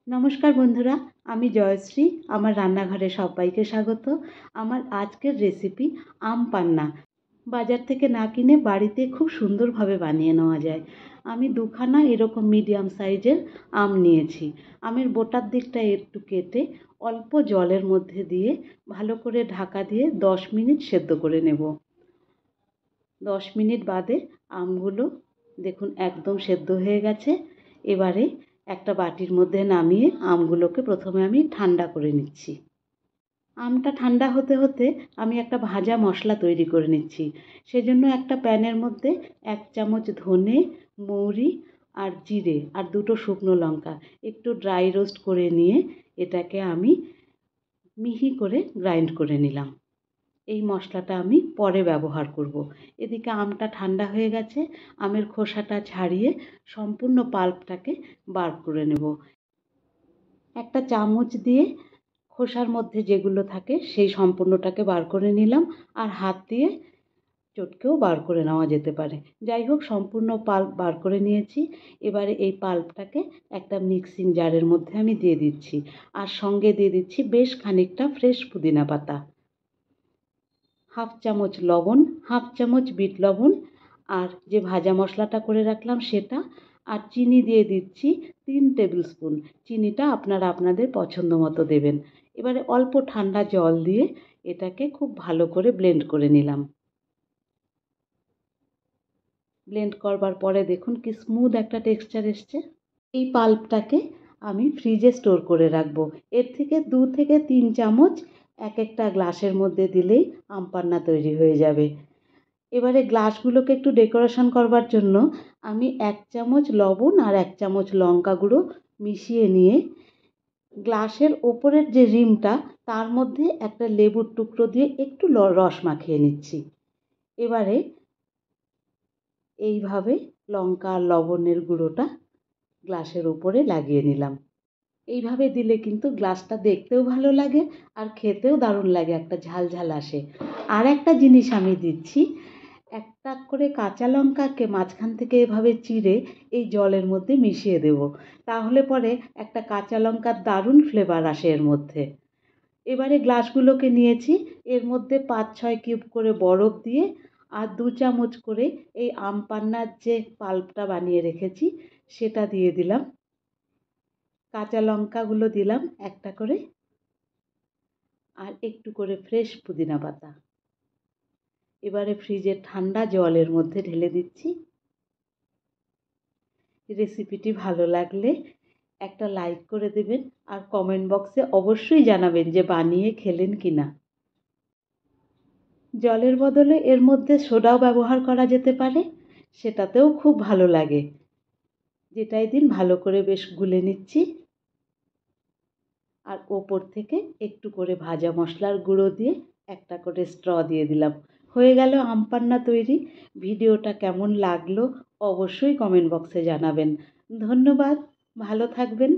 নমস্কার বন্ধুরা, আমি জয়শ্রী। আমার রান্নাঘরে সবাইকে স্বাগত। আমার আজকের রেসিপি আম পান্না। বাজার থেকে না কিনে বাড়িতে খুব সুন্দরভাবে বানিয়ে নেওয়া যায়। আমি দুখানা এরকম মিডিয়াম সাইজের আম নিয়েছি। আমের বোটার দিকটা একটু কেটে অল্প জলের মধ্যে দিয়ে ভালো করে ঢাকা দিয়ে 10 মিনিট সেদ্ধ করে নেব। 10 মিনিট বাদে আমগুলো দেখুন একদম সেদ্ধ হয়ে গেছে। এবারে একটা বাটির মধ্যে নামিয়ে আমগুলোকে প্রথমে আমি ঠান্ডা করে নিচ্ছি। আমটা ঠান্ডা হতে হতে আমি একটা ভাজা মশলা তৈরি করে নিচ্ছি। সেজন্য একটা প্যানের মধ্যে 1 চামচ ধনে, মৌরি আর জিরে আর 2টো শুকনো লঙ্কা একটু ড্রাই রোস্ট করে নিয়ে এটাকে আমি মিহি করে গ্রাইন্ড করে নিলাম। এই মশলাটা আমি পরে ব্যবহার করব। এদিকে আমটা ঠান্ডা হয়ে গেছে। আমের খোসাটা ছাড়িয়ে সম্পূর্ণ পাল্পটাকে বার করে নেব। একটা চামচ দিয়ে খোসার মধ্যে যেগুলো থাকে সেই সম্পূর্ণটাকে বার করে নিলাম, আর হাত দিয়ে চটকেও বার করে নেওয়া যেতে পারে। যাই হোক, সম্পূর্ণ পাল্প বার করে নিয়েছি। এবারে এই পাল্পটাকে একটা মিক্সিং জারের মধ্যে আমি দিয়ে দিচ্ছি, আর সঙ্গে দিয়ে দিচ্ছি বেশ খানিকটা ফ্রেশ পুদিনা পাতা, 1/2 চামচ লবণ, 1/2 চামচ বিট লবণ, আর যে ভাজা মশলাটা করে রাখলাম সেটা, আর চিনি দিয়ে দিচ্ছি 3 টেবিল স্পুন। চিনিটা আপনারা আপনাদের পছন্দ মতো দেবেন। এবারে অল্প ঠান্ডা জল দিয়ে এটাকে খুব ভালো করে ব্লেন্ড করে নিলাম। ব্লেন্ড করবার পরে দেখুন কি স্মুথ একটা টেক্সচার এসছে। এই পাল্পটাকে আমি ফ্রিজে স্টোর করে রাখবো। এর থেকে 2 থেকে 3 চামচ এক একটা গ্লাসের মধ্যে দিলেই আম পান্না তৈরি হয়ে যাবে। এবারে গ্লাসগুলোকে একটু ডেকোরেশন করবার জন্য আমি 1 চামচ লবণ আর 1 চামচ লঙ্কা গুঁড়ো মিশিয়ে নিয়ে গ্লাসের ওপরের যে রিমটা তার মধ্যে একটা লেবুর টুকরো দিয়ে একটু রস মাখিয়ে নিচ্ছি। এবারে এইভাবে লঙ্কা আর লবণের গুঁড়োটা গ্লাসের ওপরে লাগিয়ে নিলাম। এইভাবে দিলে কিন্তু গ্লাসটা দেখতেও ভালো লাগে আর খেতেও দারুণ লাগে, একটা ঝালঝাল আসে। আর একটা জিনিস আমি দিচ্ছি, একটা করে কাঁচা লঙ্কাকে মাঝখান থেকে এভাবে চিড়ে এই জলের মধ্যে মিশিয়ে দেব। তাহলে পরে একটা কাঁচা লঙ্কার দারুণ ফ্লেভার আসে এর মধ্যে। এবারে গ্লাসগুলোকে নিয়েছি, এর মধ্যে 5-6 কিউব করে বরফ দিয়ে আর 2 চামচ করে এই আম পান্নার যে পাল্পটা বানিয়ে রেখেছি সেটা দিয়ে দিলাম। কাঁচা লঙ্কাগুলো দিলাম একটা করে, আর একটু করে ফ্রেশ পুদিনা পাতা। এবারে ফ্রিজের ঠান্ডা জলের মধ্যে ঢেলে দিচ্ছি। রেসিপিটি ভালো লাগলে একটা লাইক করে দেবেন, আর কমেন্ট বক্সে অবশ্যই জানাবেন যে বানিয়ে খেলেন কিনা। জলের বদলে এর মধ্যে সোডাও ব্যবহার করা যেতে পারে, সেটাতেও খুব ভালো লাগে। যেটাই দিন ভালো করে বেশ গুলে নিচ্ছি, আর ওপর থেকে একটু করে ভাজা মশলার গুঁড়ো দিয়ে একটা করে স্ট্র দিয়ে দিলাম। হয়ে গেল আম পান্না তৈরি। ভিডিওটা কেমন লাগলো অবশ্যই কমেন্ট বক্সে জানাবেন। ধন্যবাদ, ভালো থাকবেন।